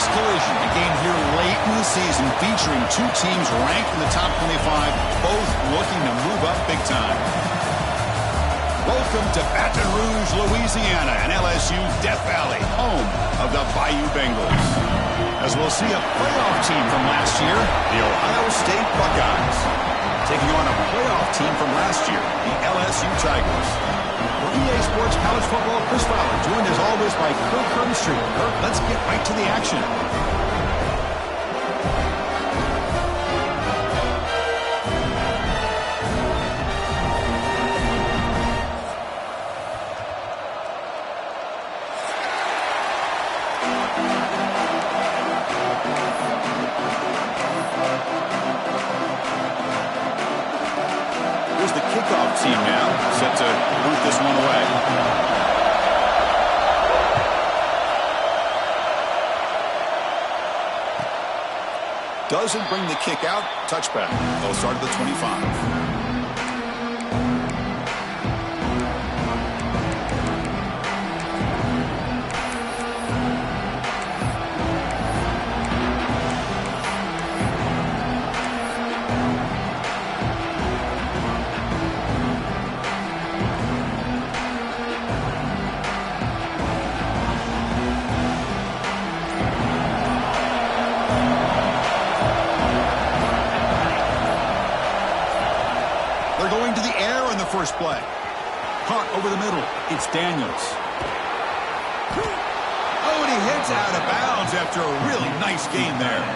next collision, a game here late in the season featuring two teams ranked in the top 25, both looking to move up big time. Welcome to Baton Rouge, Louisiana, and LSU's Death Valley, home of the Bayou Bengals. As we'll see a playoff team from last year, the Ohio State Buckeyes, taking on a playoff team from last year, the LSU Tigers. For EA Sports College Football, Chris Fowler, joined as always by Kirk Herbstreit. Kirk, let's get right to the action. Here's the kickoff team now, set to boot this one away. Doesn't bring the kick out. Touchback. They'll start at the 25. Going to the air on the first play. Caught over the middle. It's Daniels. Oh, and he hits out of bounds after a really nice game there.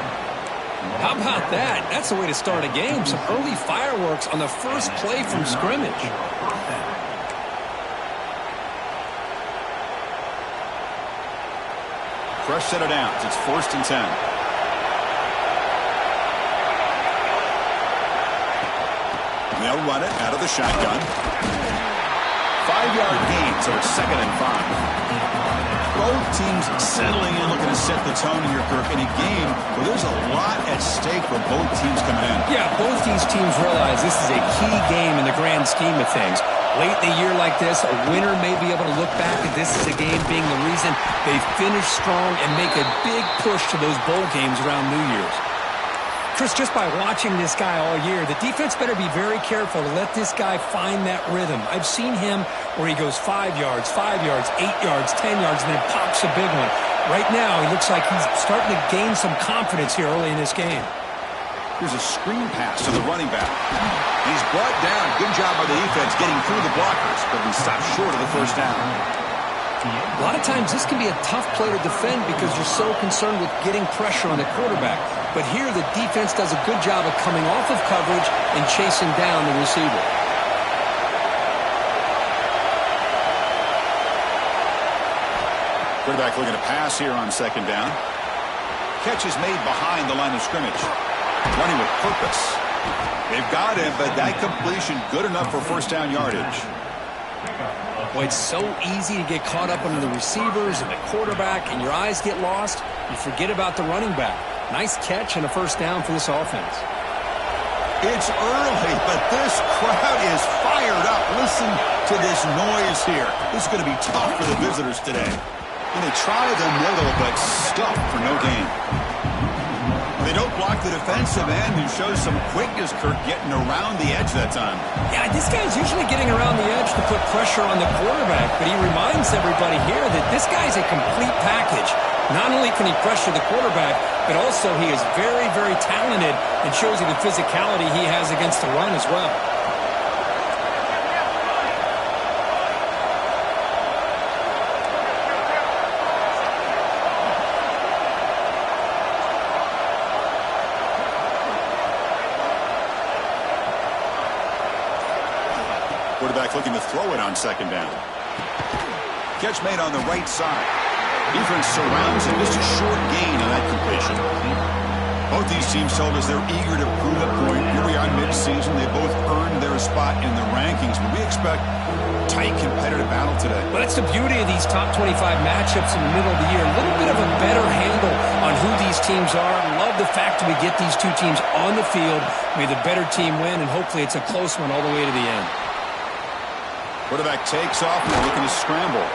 How about that? That's the way to start a game. Some early fireworks on the first play from scrimmage. Fresh set of downs. It's 1st and 10. They'll run it out of the shotgun. 5-yard gain, so it's 2nd and 5. Both teams settling in, looking to set the tone here, Kirk, in a game where there's a lot at stake for both teams coming in. Yeah, both these teams realize this is a key game in the grand scheme of things. Late in a year like this, a winner may be able to look back at this as a game being the reason they finish strong and make a big push to those bowl games around New Year's. Chris, just by watching this guy all year, the defense better be very careful to let this guy find that rhythm. I've seen him where he goes 5 yards, 8 yards, 10 yards, and then pops a big one. Right now, he looks like he's starting to gain some confidence here early in this game. Here's a screen pass to the running back. He's brought down. Good job by the defense getting through the blockers, but he stopped short of the first down. A lot of times this can be a tough play to defend because you're so concerned with getting pressure on the quarterback. But here the defense does a good job of coming off of coverage and chasing down the receiver. Quarterback looking to pass here on 2nd down. Catch is made behind the line of scrimmage. Running with purpose. They've got him, but that completion good enough for 1st down yardage. Boy, it's so easy to get caught up under the receivers and the quarterback, and your eyes get lost. You forget about the running back. Nice catch and a 1st down for this offense. It's early, but this crowd is fired up. Listen to this noise here. This is going to be tough for the visitors today. And they try the middle, but stuck for no gain. They don't block the defensive end, who shows some quickness, Kirk, getting around the edge that time. Yeah, this guy's usually getting around the edge to put pressure on the quarterback, but he reminds everybody here that this guy's a complete package. Not only can he pressure the quarterback, but also he is very, very talented and shows you the physicality he has against the run as well. Quarterback looking to throw it on 2nd down. Catch made on the right side. Defense surrounds him. Just a short gain on that completion. Both these teams told us they're eager to prove a point. Here we are mid-season. They both earned their spot in the rankings, but we expect tight competitive battle today. Well, that's the beauty of these top 25 matchups in the middle of the year. A little bit of a better handle on who these teams are. I love the fact that we get these two teams on the field. May the better team win, and hopefully it's a close one all the way to the end. Quarterback takes off and they're looking to scramble.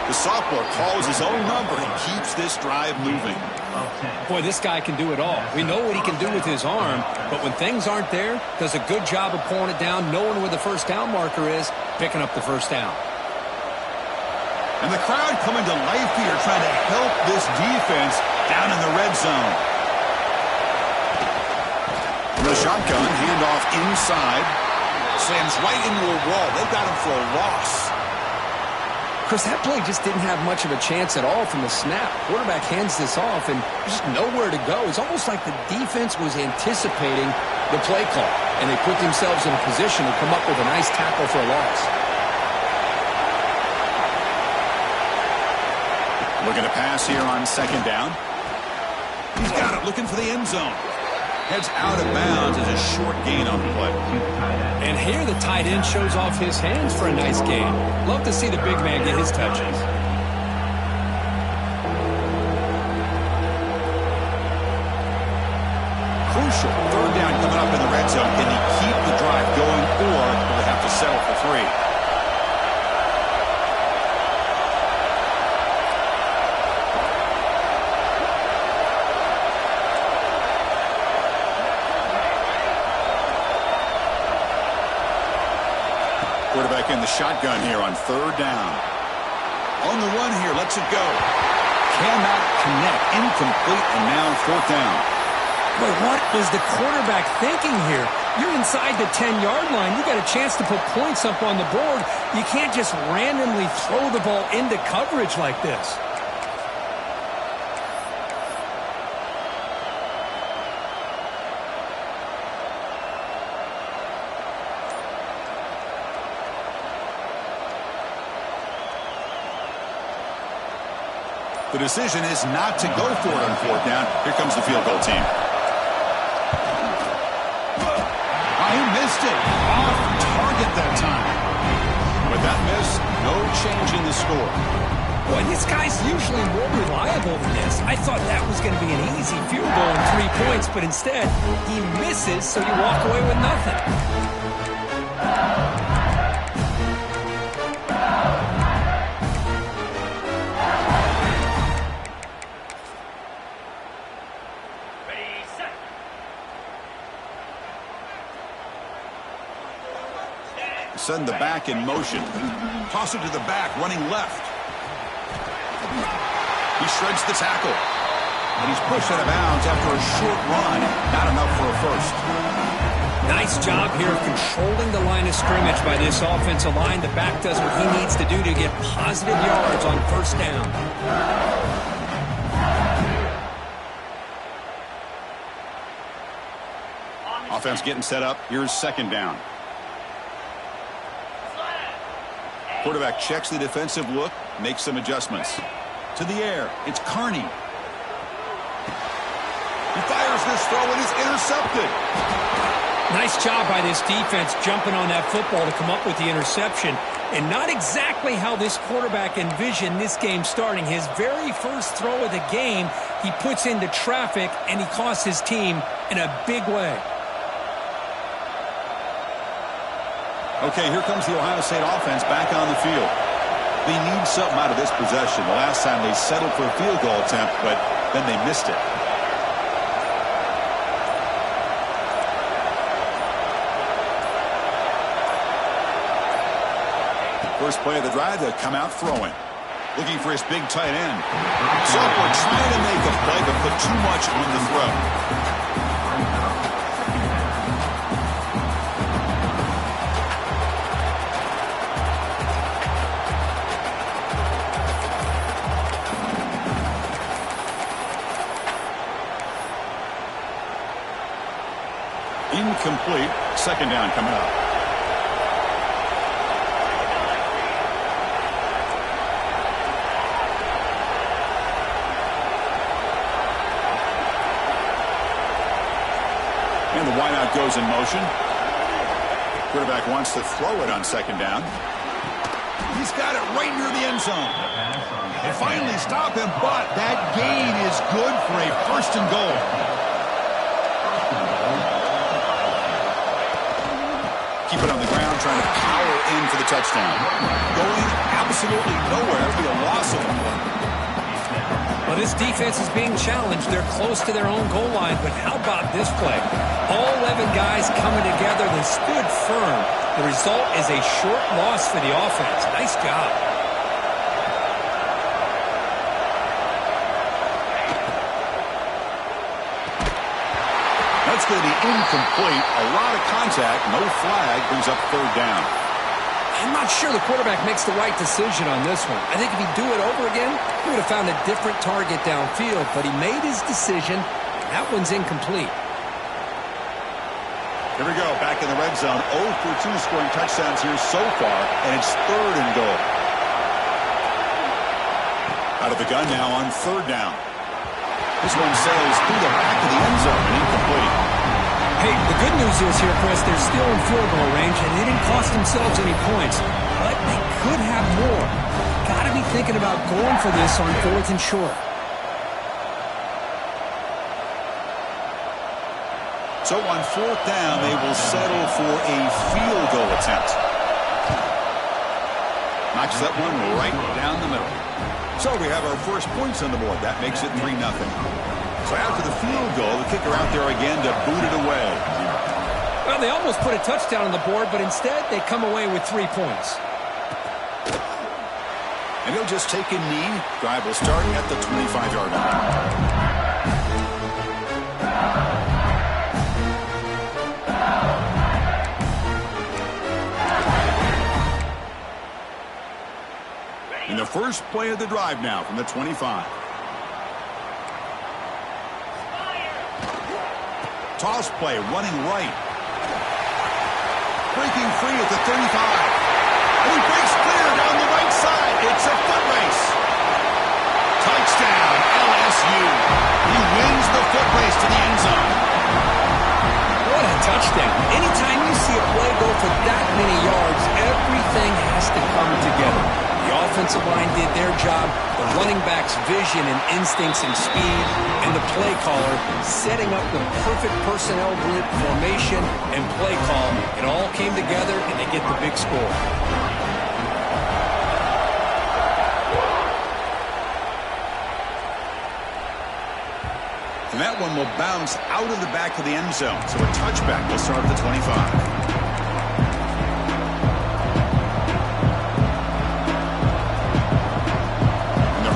The sophomore calls his own number and keeps this drive moving. Boy, this guy can do it all. We know what he can do with his arm, but when things aren't there, does a good job of pulling it down, knowing where the first down marker is, picking up the first down. And the crowd coming to life here, trying to help this defense down in the red zone. The shotgun, handoff inside. Slams right into a wall. They've got him for a loss. Chris, that play just didn't have much of a chance at all from the snap. Quarterback hands this off and just nowhere to go. It's almost like the defense was anticipating the play call, and they put themselves in a position to come up with a nice tackle for a loss. Looking to pass here on second down. He's got it, looking for the end zone. Heads out of bounds as a short gain on the play. And here the tight end shows off his hands for a nice gain. Love to see the big man get his touches. Crucial. Third down coming up in the red zone. Can he keep the drive going, or will they have to settle for 3? Quarterback in the shotgun here on third down. On the run here, lets it go. Cannot connect. Incomplete, and now fourth down. But what was the quarterback thinking here? You're inside the 10-yard line. You got a chance to put points up on the board. You can't just randomly throw the ball into coverage like this. The decision is not to go for it on fourth down. Here comes the field goal team. Oh, he missed it. Off target that time. With that miss, no change in the score. Boy, this guy's usually more reliable than this. I thought that was going to be an easy field goal and 3 points, but instead, he misses, so you walk away with nothing. Send the back in motion. Toss it to the back, running left. He shreds the tackle. And he's pushed out of bounds after a short run. Not enough for a first. Nice job here of controlling the line of scrimmage by this offensive line. The back does what he needs to do to get positive yards on first down. Offense getting set up. Here's second down. Quarterback checks the defensive look, makes some adjustments. To the air, it's Carney. He fires this throw and is intercepted. Nice job by this defense jumping on that football to come up with the interception. And not exactly how this quarterback envisioned this game starting. His very first throw of the game, he puts into traffic, and he costs his team in a big way. Okay, here comes the Ohio State offense back on the field. They need something out of this possession. The last time they settled for a field goal attempt, but then they missed it. First play of the drive, to come out throwing. Looking for his big tight end. Sophomore trying to make a play, but put too much on the throw. Incomplete. Second down coming up. And the wideout goes in motion. Quarterback wants to throw it on second down. He's got it right near the end zone. And finally stop him, but that gain is good for a first and goal. keep it on the ground, trying to power in for the touchdown. Going absolutely nowhere. It'll be a loss of the ball. Well, this defense is being challenged. They're close to their own goal line, but how about this play? All 11 guys coming together. They stood firm. The result is a short loss for the offense. Nice job. That's going to be incomplete. A lot of contact. No flag. Brings up third down. I'm not sure the quarterback makes the right decision on this one. I think if he'd do it over again, he would have found a different target downfield, but he made his decision. That one's incomplete. Here we go, back in the red zone. 0 for 2 scoring touchdowns here so far, and it's third and goal. Out of the gun now on third down. This one sails through the back of the end zone and incomplete. Hey, the good news is here, Chris, they're still in field goal range, and they didn't cost themselves any points, but they could have more. Got to be thinking about going for this on 4th and short. So on 4th down, they will settle for a field goal attempt. Knocks that one right down the middle. So we have our first points on the board. That makes it 3-0. So after the field goal, the kicker out there again to boot it away. Well, they almost put a touchdown on the board, but instead they come away with 3 points. And he'll just take a knee. Drive will start at the 25-yard line. In the first play of the drive now from the 25. Toss play, running right. Breaking free at the 35. And he breaks clear down the right side. It's a foot race. Touchdown, LSU. He wins the foot race to the end zone. What a touchdown. Anytime you see a play go for that many yards, everything has to come together. The offensive line did their job, the running back's vision and instincts and speed, and the play caller setting up the perfect personnel blitz formation and play call. It all came together, and they get the big score. And that one will bounce out of the back of the end zone. So a touchback will start at the 25.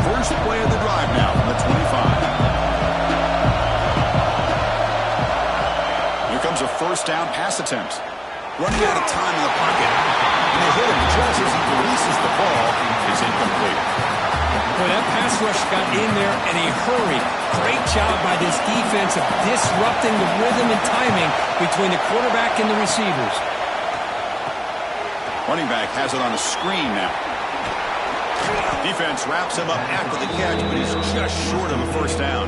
First play of the drive now from the 25. Here comes a first down pass attempt. Running out of time in the pocket. And they hit him just as he releases the ball. It's incomplete. Boy, that pass rush got in there in a hurry. Great job by this defense of disrupting the rhythm and timing between the quarterback and the receivers. Running back has it on a screen now. Defense wraps him up after the catch, but he's just short of a first down.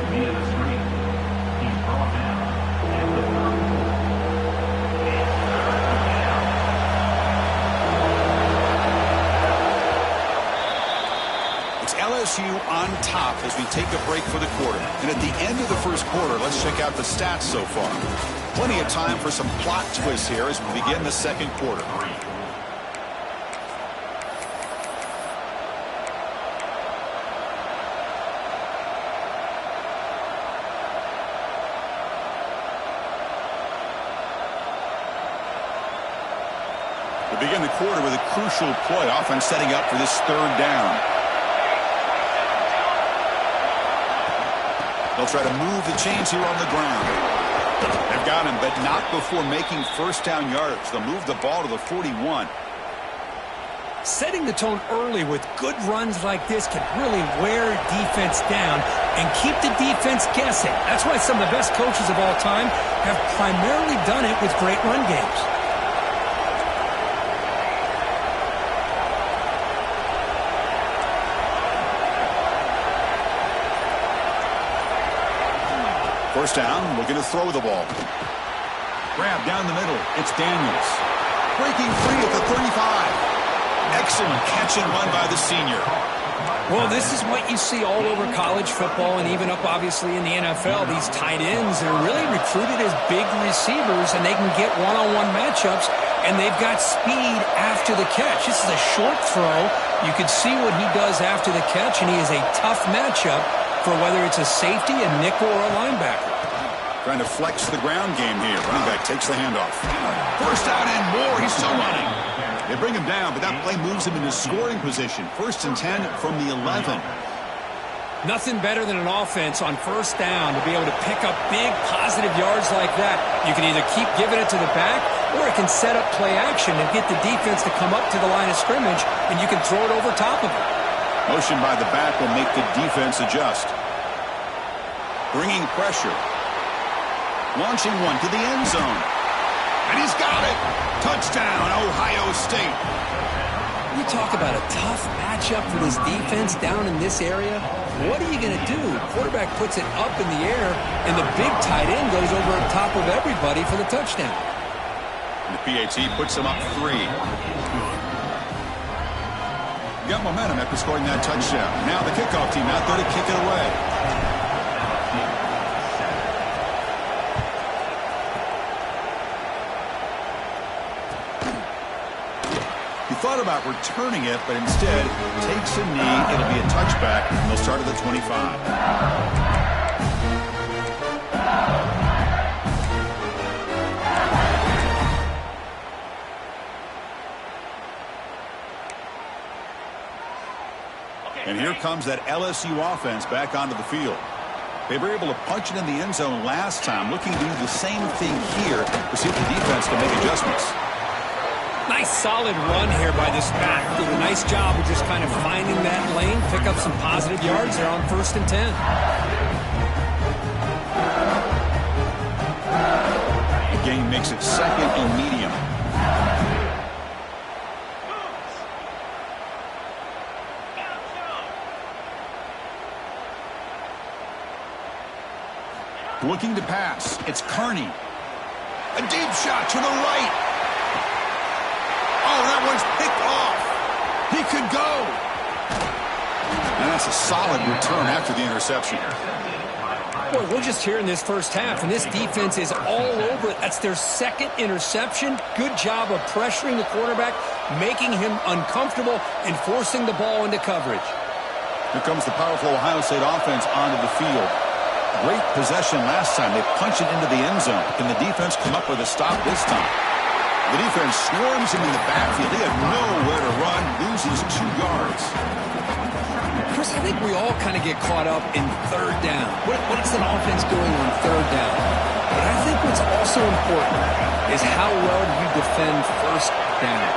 It's LSU on top as we take a break for the quarter. And at the end of the first quarter, let's check out the stats so far. Plenty of time for some plot twists here as we begin the second quarter. We begin the quarter with a crucial play, offense setting up for this third down. They'll try to move the chains here on the ground. They've got him, but not before making first down yardage. They'll move the ball to the 41. Setting the tone early with good runs like this can really wear defense down and keep the defense guessing. That's why some of the best coaches of all time have primarily done it with great run games. First down, looking to throw the ball. Grab down the middle. It's Daniels. Breaking free at the 35. Excellent catch and run by the senior. Well, this is what you see all over college football and even up, obviously, in the NFL. These tight ends, they're really recruited as big receivers, and they can get one-on-one matchups, and they've got speed after the catch. This is a short throw. You can see what he does after the catch, and he is a tough matchup for whether it's a safety, a nickel, or a linebacker. Trying to flex the ground game here. Running back takes the handoff. First down and more. He's still running. They bring him down, but that play moves him into scoring position. 1st and 10 from the 11. Nothing better than an offense on first down to be able to pick up big positive yards like that. You can either keep giving it to the back, or it can set up play action and get the defense to come up to the line of scrimmage, and you can throw it over top of it. Motion by the back will make the defense adjust. Bringing pressure. Launching one to the end zone. And he's got it. Touchdown, Ohio State. You talk about a tough matchup for this defense down in this area. What are you going to do? Quarterback puts it up in the air, and the big tight end goes over on top of everybody for the touchdown. And the PAT puts him up 3. Got momentum after scoring that touchdown. Now the kickoff team out there to kick it away. Thought about returning it, but instead takes a knee. It'll be a touchback, and they'll start at the 25. And here comes that LSU offense back onto the field. They were able to punch it in the end zone last time, looking to do the same thing here to see if the defense can make adjustments. Nice solid run here by this back. Did a nice job of just kind of finding that lane, pick up some positive yards there on 1st and 10. The game makes it 2nd and medium. Looking to pass. It's Kearney. A deep shot to the right. Oh, that one's picked off. He could go. And that's a solid return after the interception. Boy, we're just here in this first half, and this defense is all over it. That's their 2nd interception. Good job of pressuring the quarterback, making him uncomfortable, and forcing the ball into coverage. Here comes the powerful Ohio State offense onto the field. Great possession last time. They punch it into the end zone. Can the defense come up with a stop this time? The defense swarms him in the backfield. They have nowhere to run, loses 2 yards. Chris, I think we all kind of get caught up in 3rd down. What's an offense doing on 3rd down? But I think what's also important is how well you defend 1st down.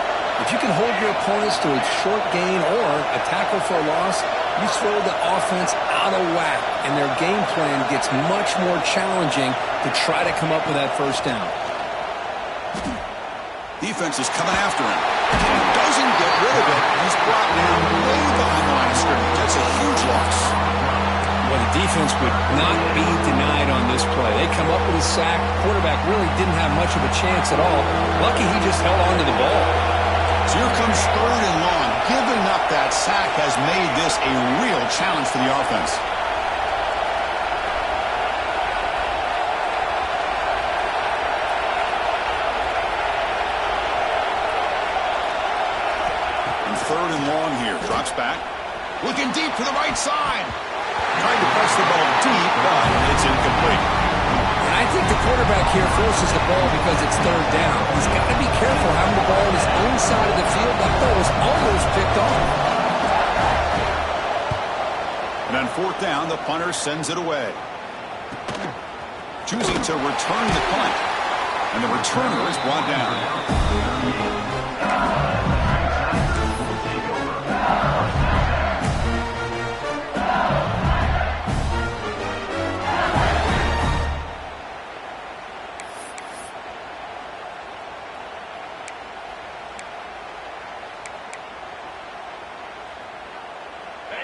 If you can hold your opponents to a short gain or a tackle for a loss, you throw the offense out of whack, and their game plan gets much more challenging to try to come up with that 1st down. Defense is coming after him. And doesn't get rid of it. He's brought down way behind the line of scrimmage. That's a huge loss. Well, the defense would not be denied on this play. They come up with a sack. Quarterback really didn't have much of a chance at all. Lucky he just held on to the ball. So here comes 3rd and long. Giving up that sack has made this a real challenge for the offense. And 3rd and long here. Drops back. Looking deep to the right side. Tried to press the ball deep, but it's incomplete. And I think the quarterback here forces the ball because it's 3rd down. He's got to be careful having the ball on his own side of the field. That ball was almost picked off. And on 4th down, the punter sends it away. Choosing to return the punt. And the returner is brought down.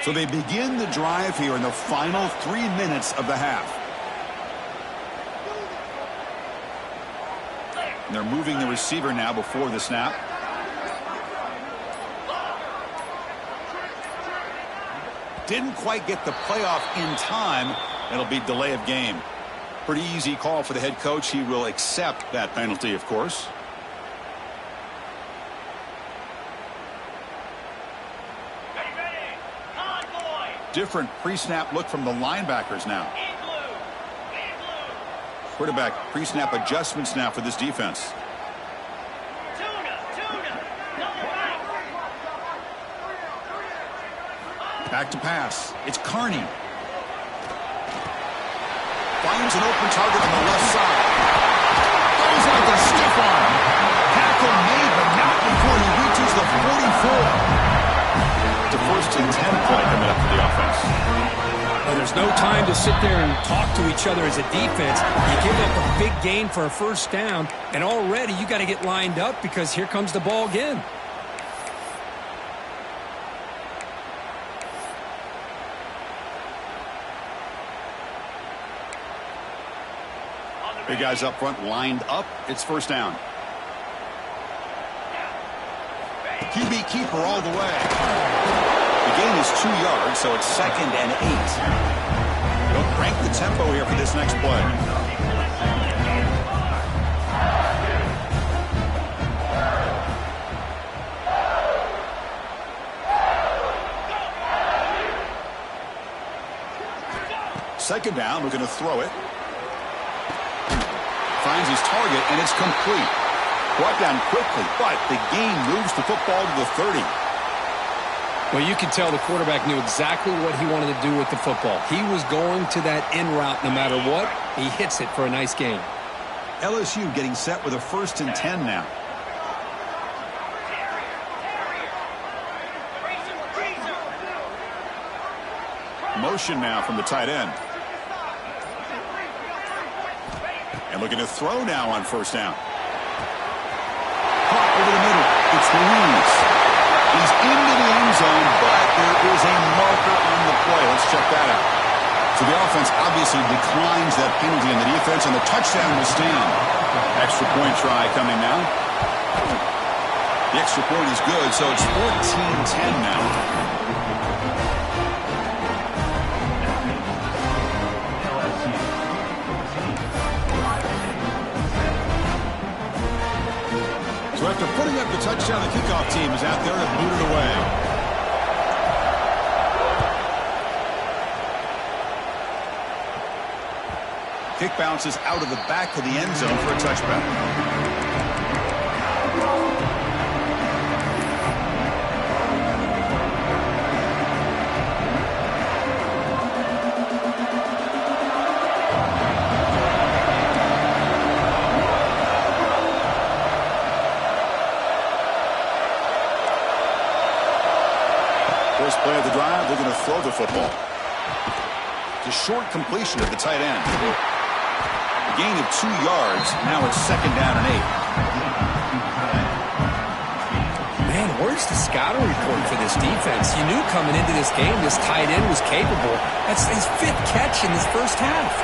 So they begin the drive here in the final 3 minutes of the half. And they're moving the receiver now before the snap. Didn't quite get the playoff in time. It'll be delay of game. Pretty easy call for the head coach. He will accept that penalty, of course. Different pre-snap look from the linebackers now. Quarterback pre-snap adjustments now for this defense. Back to pass. It's Carney. Finds an open target on the left side. Goes out with a stiff arm. Tackle made, but not before he reaches the 44. It's a 1st-and-10 play coming up for the offense. Well, there's no time to sit there and talk to each other as a defense. You give up a big gain for a 1st down, and already you got to get lined up because here comes the ball again. Big guys up front lined up. It's 1st down. QB keeper all the way. The gain is 2 yards, so it's 2nd and 8. Don't crank the tempo here for this next play. Second down, we're going to throw it. Finds his target, and it's complete. Brought down quickly, but the gain moves the football to the 30. Well, you can tell the quarterback knew exactly what he wanted to do with the football. He was going to that in route no matter what. He hits it for a nice gain. LSU getting set with a 1st-and-10 now. Motion now from the tight end. And looking to throw now on 1st down. Caught over the middle. It's Louise. He's into the end zone, but there is a marker on the play. Let's check that out. So the offense obviously declines that penalty on the defense, and the touchdown will stand. Extra point try coming now. The extra point is good, so it's 14-10 now. So after putting up the touchdown, the kickoff team is out there to boot it away. Kick bounces out of the back of the end zone for a touchback. First play of the drive, they're going to throw the football. It's a short completion of the tight end. A gain of 2 yards. Now it's 2nd down and 8. Man, where's the scouting report for this defense? You knew coming into this game this tight end was capable. That's his 5th catch in this 1st half.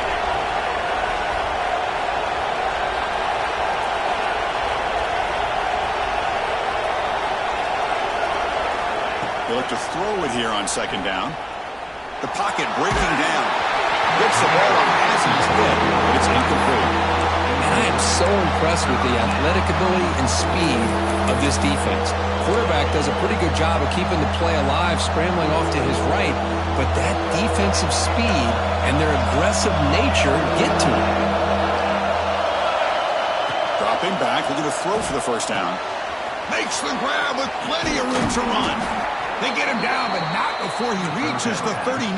They look to throw it here on 2nd down. The pocket breaking down. Gets the ball on as he's hit, but it's incomplete. And I am so impressed with the athletic ability and speed of this defense. Quarterback does a pretty good job of keeping the play alive, scrambling off to his right, but that defensive speed and their aggressive nature get to him. Dropping back, looking to throw for the 1st down. Makes the grab with plenty of room to run. They get him down, but not before he reaches the 39.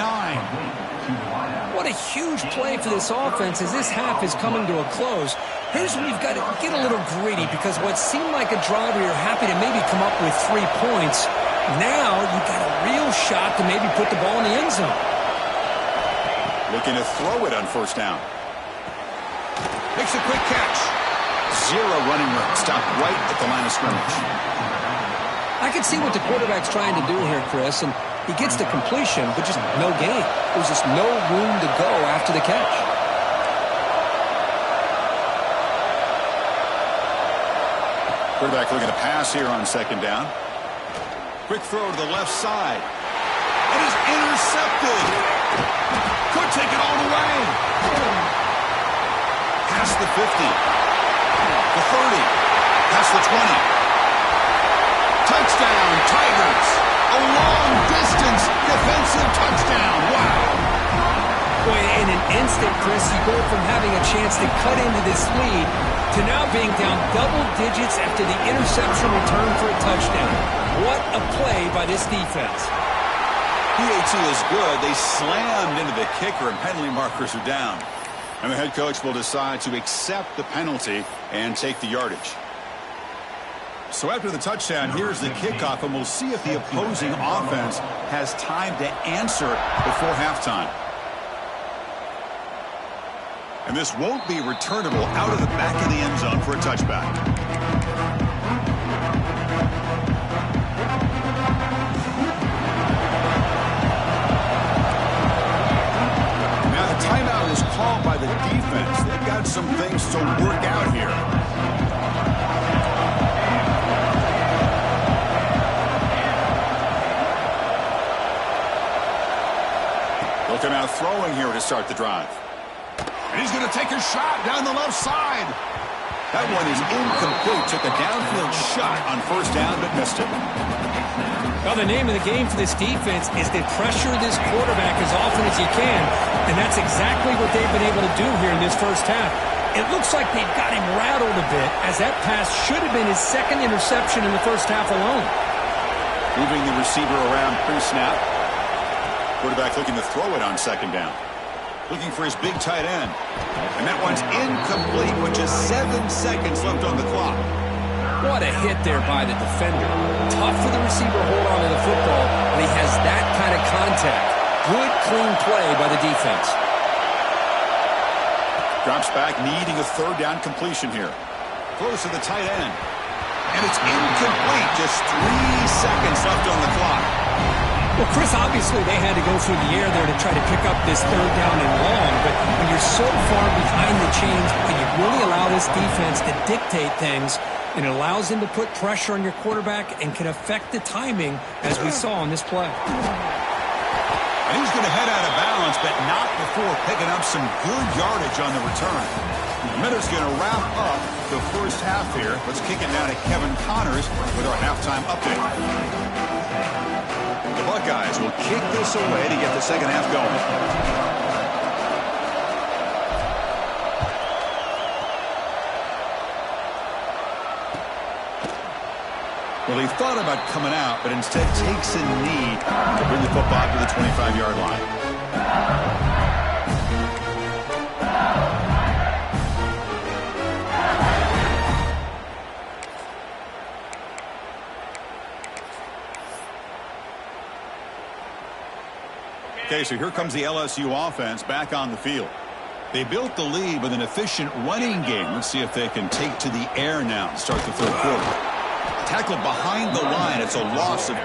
What a huge play for this offense as this half is coming to a close. Here's where you've got to get a little greedy because what seemed like a drive where you're happy to maybe come up with 3 points, now you've got a real shot to maybe put the ball in the end zone. Looking to throw it on 1st down. Makes a quick catch. 0 running room. Stopped right at the line of scrimmage. I can see what the quarterback's trying to do here, Chris, and he gets the completion, but just no gain. There's just no room to go after the catch. Quarterback looking to pass here on 2nd down. Quick throw to the left side. and is intercepted. Could take it all the way. Past the 50. The 30. Past the 20. Touchdown, Tigers. A long-distance defensive touchdown. Wow. Boy, in an instant, Chris, you go from having a chance to cut into this lead to now being down double digits after the interception return for a touchdown. What a play by this defense. PAT is good. They slammed into the kicker, and penalty markers are down. And the head coach will decide to accept the penalty and take the yardage. So after the touchdown, here's the kickoff, and we'll see if the opposing offense has time to answer before halftime. And this won't be returnable out of the back of the end zone for a touchback. Now the timeout is called by the defense. They've got some things to work out here. Looking out throwing here to start the drive. And he's going to take a shot down the left side. That one is incomplete. Took a downfield shot on first down, but missed it. Well, the name of the game for this defense is to pressure this quarterback as often as you can, and that's exactly what they've been able to do here in this first half. It looks like they've got him rattled a bit, as that pass should have been his second interception in the first half alone. Moving the receiver around pre-snap. Quarterback looking to throw it on second down. Looking for his big tight end. And that one's incomplete with just 7 seconds left on the clock. What a hit there by the defender. Tough for the receiver to hold on to the football, but he has that kind of contact. Good, clean play by the defense. Drops back, needing a third down completion here. Close to the tight end. And it's incomplete. Just 3 seconds left on the clock. Well, Chris, obviously they had to go through the air there to try to pick up this third down and long, but when you're so far behind the chains, when you really allow this defense to dictate things, and it allows them to put pressure on your quarterback and can affect the timing, as we saw on this play. And he's going to head out of bounds, but not before picking up some good yardage on the return. Minter's going to wrap up the first half here. Let's kick it down to Kevin Connors with our halftime update. The Buckeyes will kick this away to get the second half going. Well, he thought about coming out, but instead takes a knee to bring the football to the 25-yard line. Okay, so here comes the LSU offense back on the field. They built the lead with an efficient running game. Let's see if they can take to the air now and start the third quarter. Tackled behind the line. It's a loss of 2.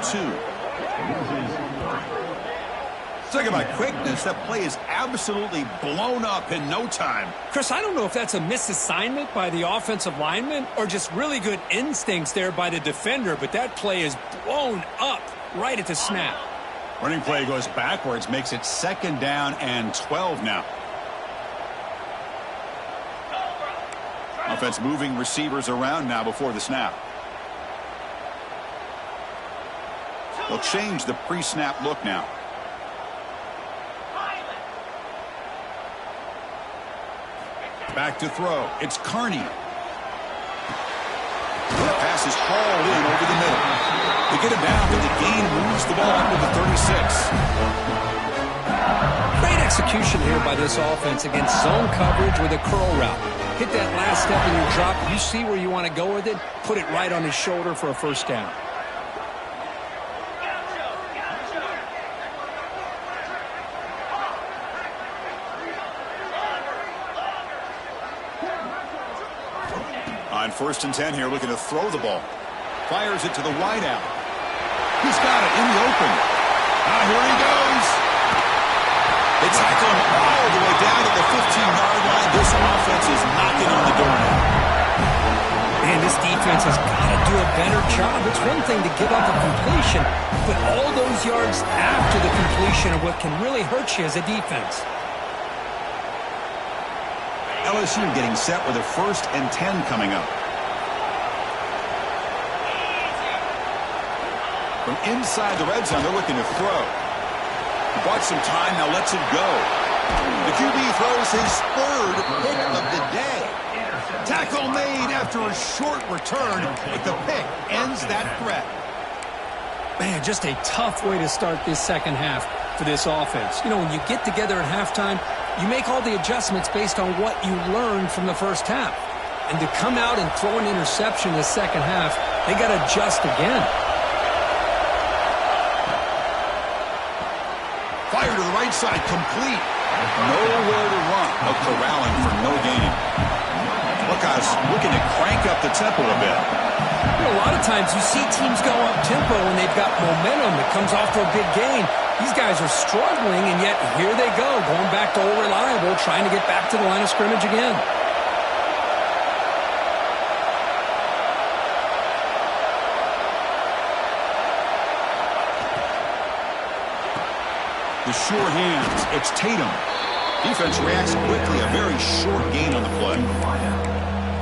Talk about quickness. That play is absolutely blown up in no time. Chris, I don't know if that's a misassignment by the offensive lineman or just really good instincts there by the defender, but that play is blown up right at the snap. Running play goes backwards, makes it second down and 12 now. Offense moving receivers around now before the snap. They'll change the pre-snap look now. Back to throw. It's Carney. The pass is hauled in over the middle. They get it down, but the gain moves the ball into the 36. Great execution here by this offense against zone coverage with a curl route. Hit that last step in your drop. You see where you want to go with it. Put it right on his shoulder for a first down. On 1st and 10 here, looking to throw the ball. Fires it to the wideout. He's got it in the open. Here he goes. They tackle him all the way down to the 15-yard line. This offense is knocking on the door now. Man, this defense has got to do a better job. It's one thing to give up a completion, but all those yards after the completion are what can really hurt you as a defense. LSU getting set with a 1st and 10 coming up. From inside the red zone, they're looking to throw. He bought some time, now lets it go. The QB throws his 3rd pick of the day. Tackle made after a short return, but the pick ends that threat. Man, just a tough way to start this second half for this offense. You know, when you get together at halftime, you make all the adjustments based on what you learned from the first half. And to come out and throw an interception in the second half, they got to adjust again. Fire to the right side, complete. Nowhere to run, but corralling for no gain. Buckeyes looking to crank up the tempo a bit. You know, a lot of times you see teams go up-tempo when they've got momentum that comes off for a big gain. These guys are struggling, and yet here they go, going back to old reliable, trying to get back to the line of scrimmage again. The sure hands, it's Tatum. Defense reacts quickly, a very short gain on the play.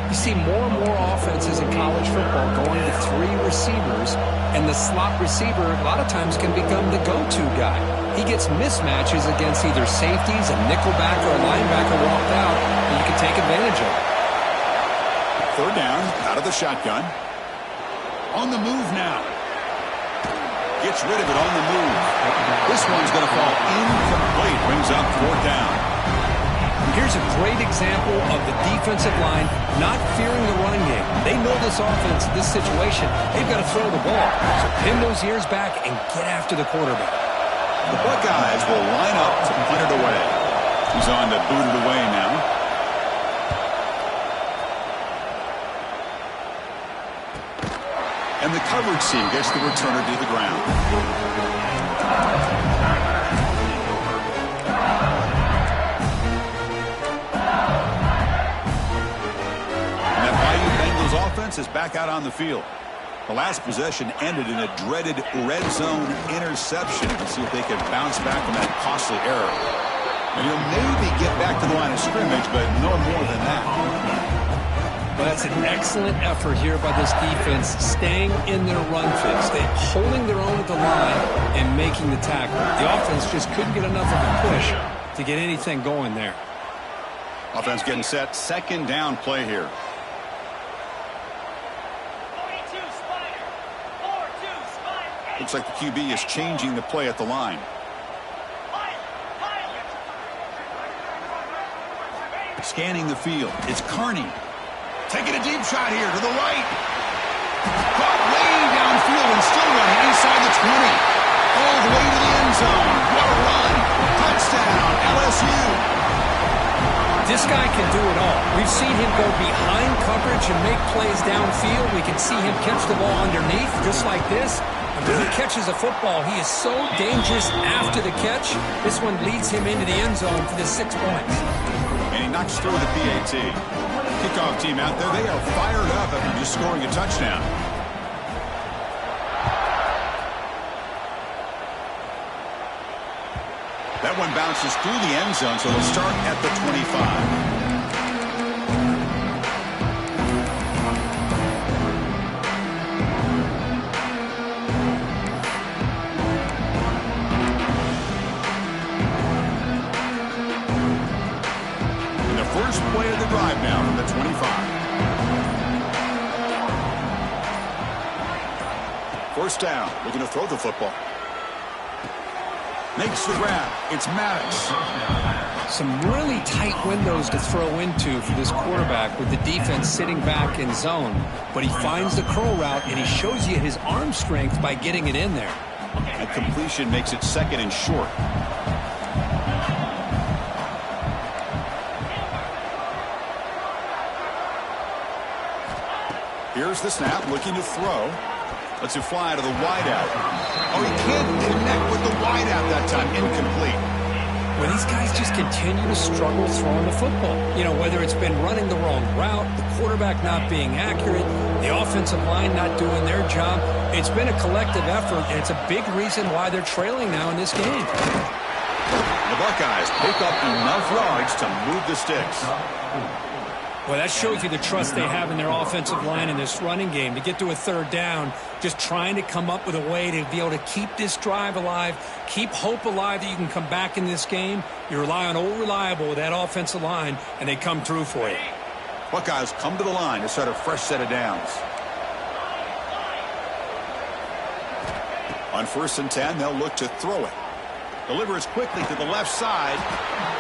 You see more and more offenses in college football going to 3 receivers, and the slot receiver a lot of times can become the go-to guy. He gets mismatches against either safeties, a nickelback, or a linebacker walked out, and you can take advantage of it. 3rd down, out of the shotgun. On the move now. Gets rid of it on the move. This one's going to fall incomplete. Brings up 4th down. Here's a great example of the defensive line not fearing the running game. They know this offense, this situation, they've got to throw the ball. So pin those ears back and get after the quarterback. The Buckeyes will line up to punt it away. He's on to boot it away now. And the coverage team gets the returner to the ground. Offense is back out on the field. The last possession ended in a dreaded red zone interception. Let's see if they can bounce back from that costly error. And he'll maybe get back to the line of scrimmage, but no more than that. Well, that's an excellent effort here by this defense, staying in their run fits. They're holding their own at the line and making the tackle. The offense just couldn't get enough of a push to get anything going there. Offense getting set. 2nd down play here. Looks like the QB is changing the play at the line. Scanning the field. It's Carney. Taking a deep shot here to the right. Caught way downfield and still running inside the 20. All the way to the end zone. What a run. Touchdown, LSU. This guy can do it all. We've seen him go behind coverage and make plays downfield. We can see him catch the ball underneath just like this. When he catches a football, he is so dangerous after the catch. This one leads him into the end zone for the 6 points. And he knocks through the PAT. Kickoff team out there, they are fired up after just scoring a touchdown. That one bounces through the end zone, so they'll start at the 25. First play of the drive now from the 25. 1st down, looking to throw the football. Makes the grab. It's Maddox. Some really tight windows to throw into for this quarterback with the defense sitting back in zone. But he finds the curl route, and he shows you his arm strength by getting it in there. That completion makes it 2nd and short. Here's the snap, looking to throw. Lets it fly to the wideout. Oh, he can't connect with the wideout that time. Incomplete. Well, these guys just continue to struggle throwing the football. You know, whether it's been running the wrong route, the quarterback not being accurate, the offensive line not doing their job. It's been a collective effort, and it's a big reason why they're trailing now in this game. The Buckeyes pick up enough yards to move the sticks. Well, that shows you the trust they have in their offensive line in this running game. To get to a third down, just trying to come up with a way to be able to keep this drive alive, keep hope alive that you can come back in this game. You rely on Old Reliable with that offensive line, and they come through for you. Buckeyes come to the line to start a fresh set of downs. On 1st and 10, they'll look to throw it. Delivers quickly to the left side.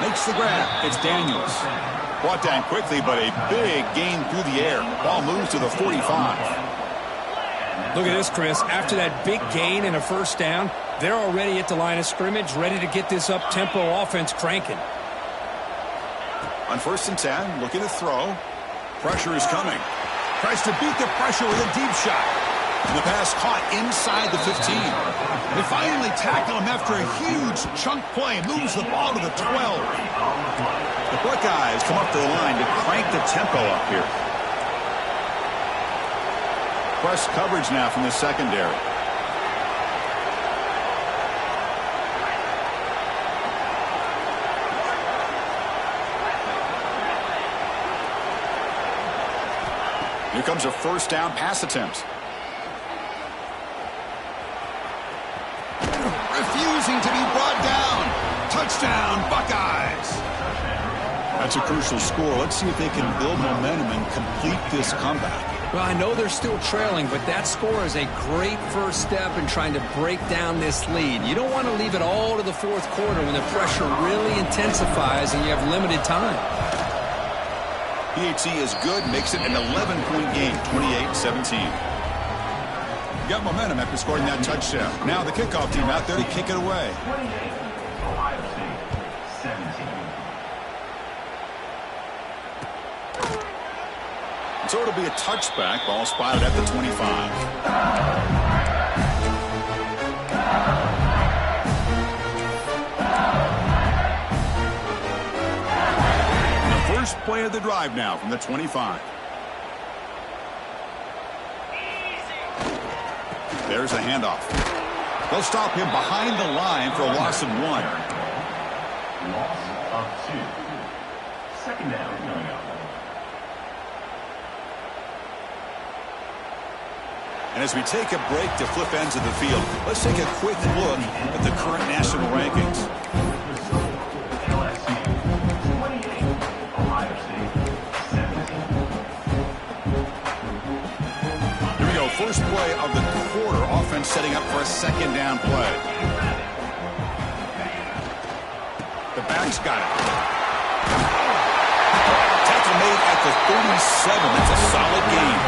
Makes the grab. It's Daniels. Brought down quickly, but a big gain through the air. Ball moves to the 45. Look at this, Chris. After that big gain and a first down, they're already at the line of scrimmage, ready to get this up-tempo offense cranking. On 1st and 10, looking to throw. Pressure is coming. Tries to beat the pressure with a deep shot. And the pass caught inside the 15. They finally tackle him after a huge chunk play. Moves the ball to the 12. The Buckeyes come up to the line to crank the tempo up here. Press coverage now from the secondary. Here comes a first down pass attempt. Refusing to be brought down. Touchdown, Buckeyes. That's a crucial score. Let's see if they can build momentum and complete this comeback. Well, I know they're still trailing, but that score is a great first step in trying to break down this lead. You don't want to leave it all to the fourth quarter when the pressure really intensifies and you have limited time. PHC is good, makes it an 11-point game, 28-17. Got momentum after scoring that touchdown. Now the kickoff team out there to kick it away. So it'll be a touchback. Ball spotted at the 25. The first play of the drive now from the 25. There's a handoff. They'll stop him behind the line for a loss of 1. Loss of 2. Second down coming up. And as we take a break to flip ends of the field, let's take a quick look at the current national rankings. Here we go. First play of the quarter. Offense setting up for a second down play. The back's got it. Tackle made at the 37. That's a solid gain.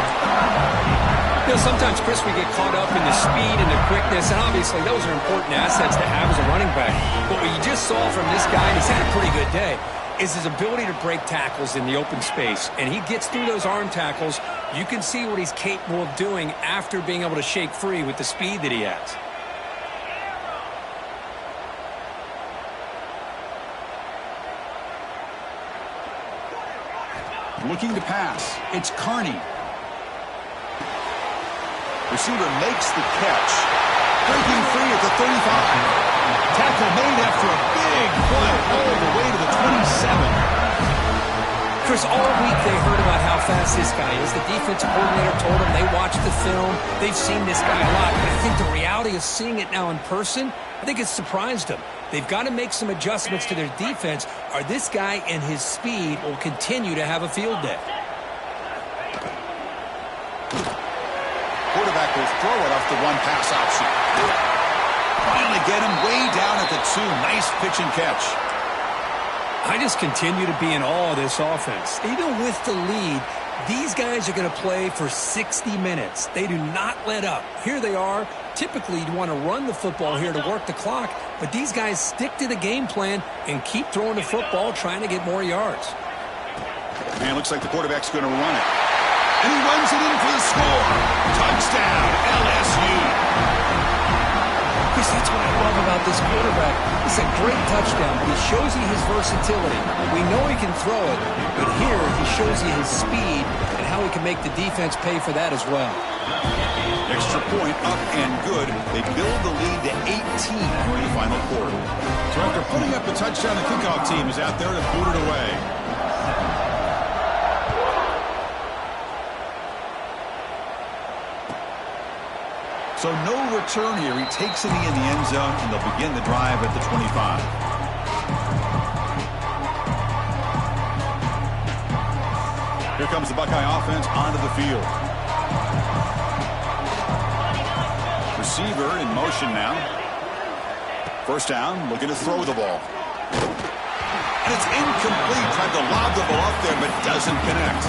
You know, sometimes, Chris, we get caught up in the speed and the quickness, and obviously those are important assets to have as a running back. But what you just saw from this guy, and he's had a pretty good day, is his ability to break tackles in the open space. And he gets through those arm tackles. You can see what he's capable of doing after being able to shake free with the speed that he has. Looking to pass. It's Carney. Receiver makes the catch. Breaking free at the 35. Tackle made after a big play all the way to the 27. Chris, all week they heard about how fast this guy is. The defensive coordinator told them they watched the film. They've seen this guy a lot. But I think the reality of seeing it now in person, I think it's surprised them. They've got to make some adjustments to their defense, or this guy and his speed will continue to have a field day. Quarterback will throw it off the one-pass option. Finally get him way down at the 2. Nice pitch and catch. I just continue to be in awe of this offense. Even with the lead, these guys are going to play for 60 minutes. They do not let up. Here they are. Typically, you want to run the football here to work the clock, but these guys stick to the game plan and keep throwing the football, trying to get more yards. Man, looks like the quarterback's going to run it. And he runs it in for the score. Touchdown, LSU. Chris, that's what I love about this quarterback. It's a great touchdown, but he shows you his versatility. We know he can throw it, but here he shows you his speed and how he can make the defense pay for that as well. Extra point up and good. They build the lead to 18 here in the final quarter. So after putting up the touchdown, the kickoff team is out there to boot it away. So no return here. He takes it in the end zone, and they'll begin the drive at the 25. Here comes the Buckeye offense onto the field. Receiver in motion now. First down, looking to throw the ball. And it's incomplete. Tried to lob the ball up there, but doesn't connect.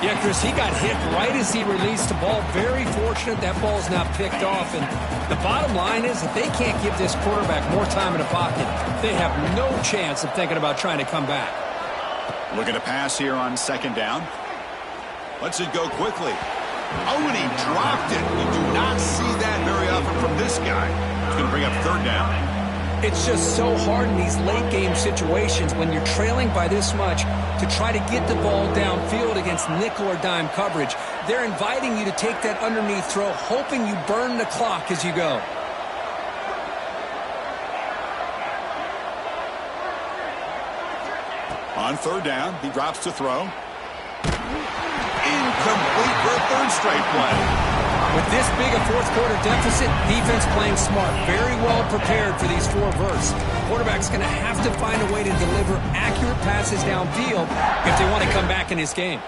Yeah, Chris, he got hit right as he released the ball. Very fortunate that ball's not picked off. And the bottom line is that they can't give this quarterback more time in the pocket. They have no chance of thinking about trying to come back. Looking to pass here on second down. Lets it go quickly. Oh, and he dropped it. You do not see that very often from this guy. It's going to bring up third down. It's just so hard in these late-game situations when you're trailing by this much to try to get the ball downfield against nickel or dime coverage. They're inviting you to take that underneath throw, hoping you burn the clock as you go. On third down, he drops to throw. Incomplete for a third straight play. With this big a fourth quarter deficit, defense playing smart, very well prepared for these four verts. Quarterback's going to have to find a way to deliver accurate passes downfield if they want to come back in this game.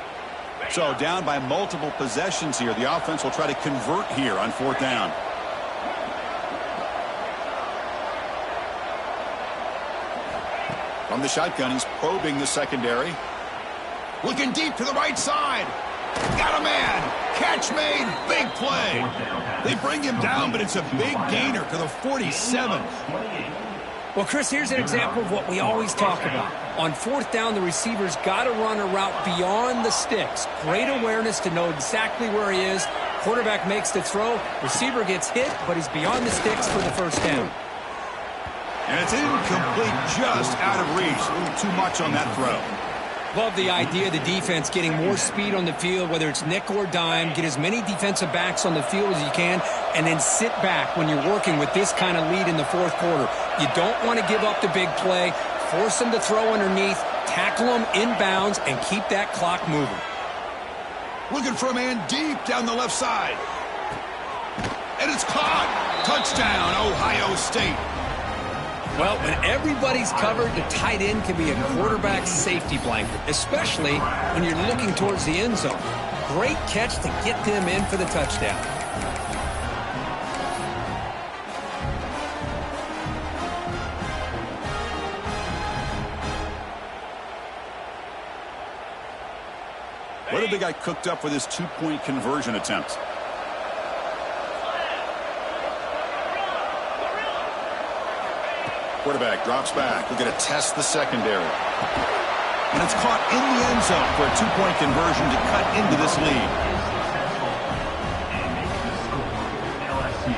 So down by multiple possessions here. The offense will try to convert here on fourth down. From the shotgun, he's probing the secondary. Looking deep to the right side. Got a man. Catch made. Big play. They bring him down, but it's a big gainer to the 47. Well, Chris, here's an example of what we always talk about. On fourth down, the receiver's got to run a route beyond the sticks. Great awareness to know exactly where he is. Quarterback makes the throw. Receiver gets hit, but he's beyond the sticks for the first down. And it's incomplete, just out of reach. A little too much on that throw. Love the idea of the defense getting more speed on the field, whether it's nickel or dime, get as many defensive backs on the field as you can, and then sit back when you're working with this kind of lead in the fourth quarter. You don't want to give up the big play, force them to throw underneath, tackle them inbounds, and keep that clock moving. Looking for a man deep down the left side. And it's caught. Touchdown, Ohio State. Well, when everybody's covered, the tight end can be a quarterback's safety blanket, especially when you're looking towards the end zone. Great catch to get them in for the touchdown. What have they got cooked up for this two-point conversion attempt? Quarterback drops back. We're going to test the secondary. And it's caught in the end zone for a two-point conversion to cut into this lead. LSU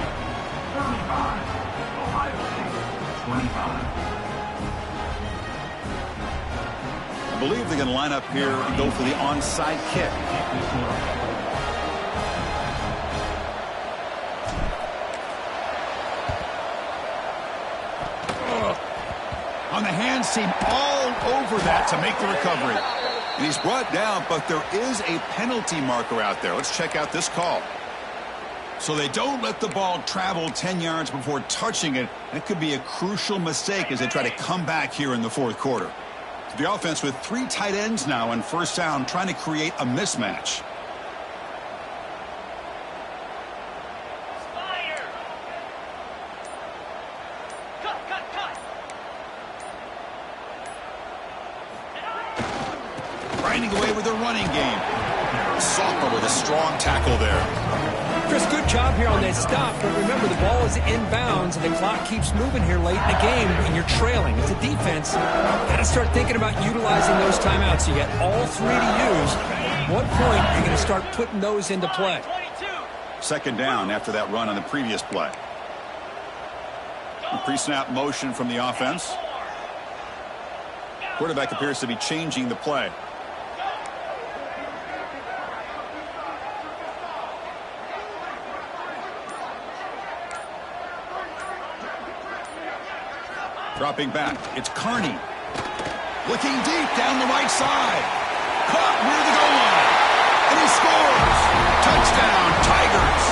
35, Ohio State 25. I believe they're going to line up here and go for the onside kick. On the hands team all over that to make the recovery. And he's brought down, but there is a penalty marker out there. Let's check out this call. So they don't let the ball travel 10 yards before touching it. That could be a crucial mistake as they try to come back here in the fourth quarter. The offense with three tight ends now on first down, trying to create a mismatch. Grinding away with their running game. Sophomore with a strong tackle there. Chris, good job here on that stop, but remember the ball is inbounds and the clock keeps moving here late in the game and you're trailing. As a defense, got to start thinking about utilizing those timeouts. You got all three to use. At what point are you going to start putting those into play? Second down after that run on the previous play. Pre-snap motion from the offense. Quarterback appears to be changing the play. Dropping back, it's Carney. Looking deep down the right side. Caught near the goal line. And he scores. Touchdown, Tigers.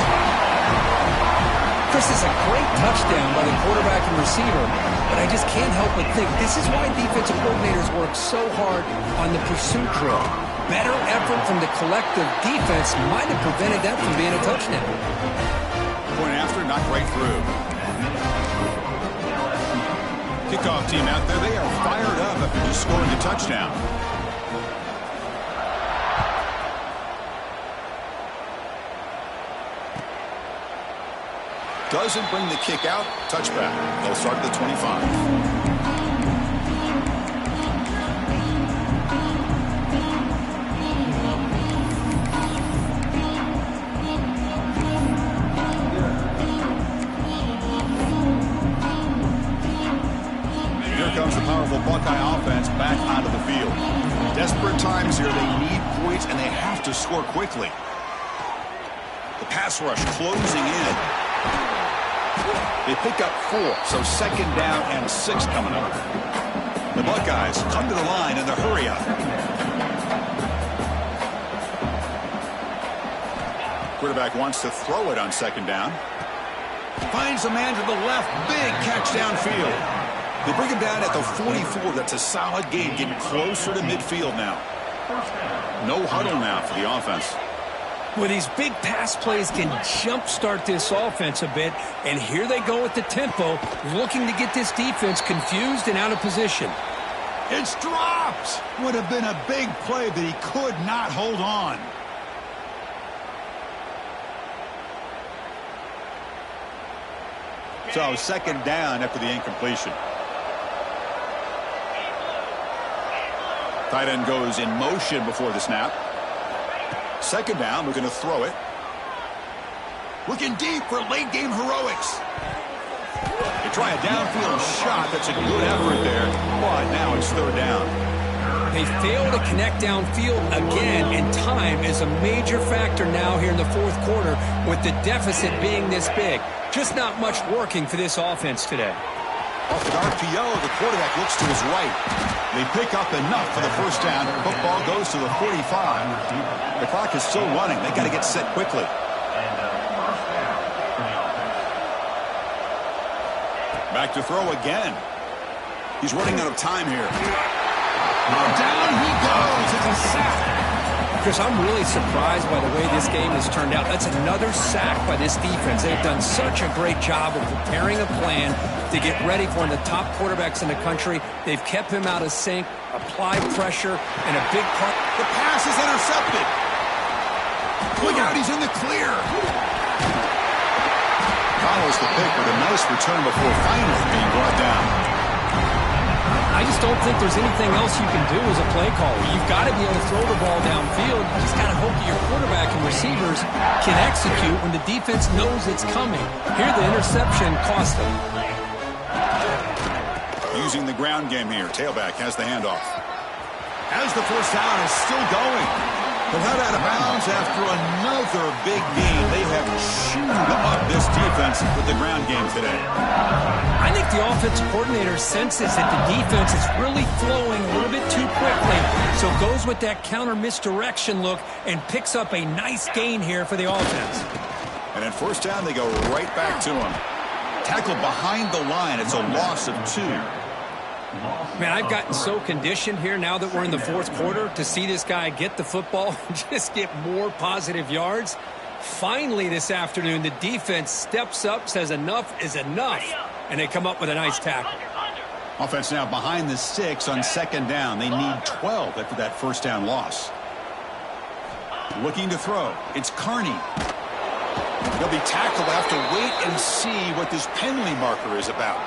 This is a great touchdown by the quarterback and receiver, but I just can't help but think this is why defensive coordinators work so hard on the pursuit drill. Better effort from the collective defense might have prevented that from being a touchdown. Point after, knocked right through. Kickoff team out there, they are fired up after just scoring a touchdown. Doesn't bring the kick out. Touchback. They'll start at the 25. Comes the powerful Buckeye offense back onto the field. Desperate times here. They need points, and they have to score quickly. The pass rush closing in. They pick up 4, so second down and 6 coming up. The Buckeyes come to the line in the hurry up. Quarterback wants to throw it on second down. Finds a man to the left. Big catch downfield. They bring him down at the 44. That's a solid gain, getting closer to midfield now. No huddle now for the offense. Well, these big pass plays can jumpstart this offense a bit, and here they go with the tempo, looking to get this defense confused and out of position. It's dropped! Would have been a big play, but he could not hold on. So, second down after the incompletion. Tight end goes in motion before the snap. Second down, we're going to throw it. Looking deep for late game heroics. They try a downfield shot. That's a good effort there, but now it's third down. They fail to connect downfield again, and time is a major factor now here in the fourth quarter with the deficit being this big. Just not much working for this offense today. Off an RPO, the quarterback looks to his right. They pick up enough for the first down. Football goes to the 45. The clock is still running. They got to get set quickly. Back to throw again. He's running out of time here. Down he goes. It's a sack. Chris, I'm really surprised by the way this game has turned out. That's another sack by this defense. They've done such a great job of preparing a plan to get ready for one of the top quarterbacks in the country. They've kept him out of sync, applied pressure, and a big part. The pass is intercepted. Look out, he's in the clear. Follows the pick with a nice return before finally being brought down. I just don't think there's anything else you can do as a play caller. You've got to be able to throw the ball downfield. You just got to hope that your quarterback and receivers can execute when the defense knows it's coming. Here, the interception cost them. Using the ground game here. Tailback has the handoff. As the first down is still going. But not out of bounds after another big game. They have chewed up this defense with the ground game today. I think the offensive coordinator senses that the defense is really flowing a little bit too quickly, so goes with that counter misdirection look and picks up a nice gain here for the offense. And at first down, they go right back to him. Tackled behind the line. It's a loss of 2. Man, I've gotten so conditioned here now that we're in the fourth quarter to see this guy get the football and just get more positive yards. Finally this afternoon, the defense steps up, says enough is enough, and they come up with a nice tackle. Offense now behind the 6 on second down. They need 12 after that first down loss. Looking to throw. It's Carney. He'll be tackled. They'll have to wait and see what this penalty marker is about.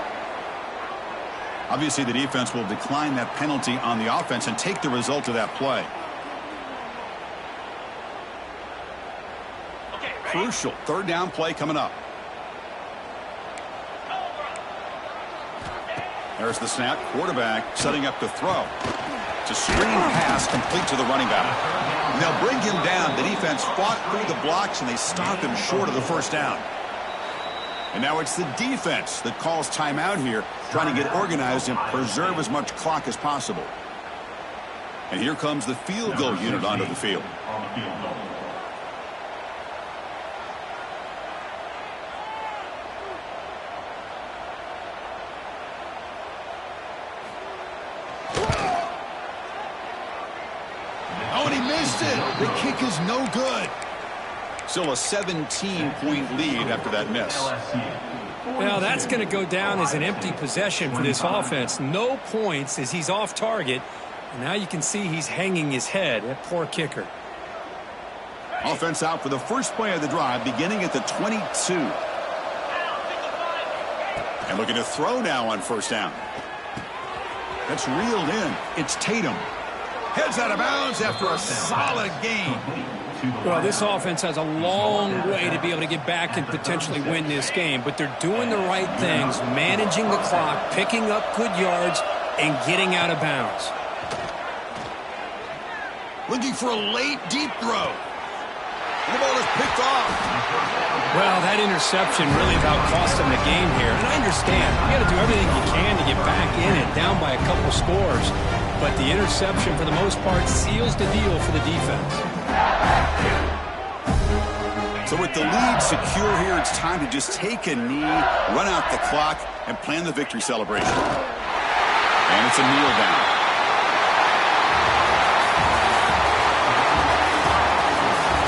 Obviously, the defense will decline that penalty on the offense and take the result of that play. Crucial third down play coming up. There's the snap. Quarterback setting up to throw. It's a screen pass complete to the running back. And they'll bring him down. The defense fought through the blocks, and they stop him short of the first down. And now it's the defense that calls timeout here, trying to get organized and preserve as much clock as possible. And here comes the field goal unit onto the field. Oh, and he missed it. The kick is no good. Still a 17-point lead after that miss. Now that's going to go down as an empty possession for this offense. No points as he's off target. And now you can see he's hanging his head. That poor kicker. Offense out for the first play of the drive, beginning at the 22. And looking to throw now on first down. That's reeled in. It's Tatum. Heads out of bounds after a solid gain. Well, this offense has a long way to be able to get back and potentially win this game, but they're doing the right things, managing the clock, picking up good yards, and getting out of bounds. Looking for a late, deep throw. And the ball is picked off. Well, that interception really about cost them the game here. And I understand, you got to do everything you can to get back in it, down by a couple scores. But the interception, for the most part, seals the deal for the defense. So with the lead secure here, it's time to just take a knee, run out the clock, and plan the victory celebration. And it's a kneel down.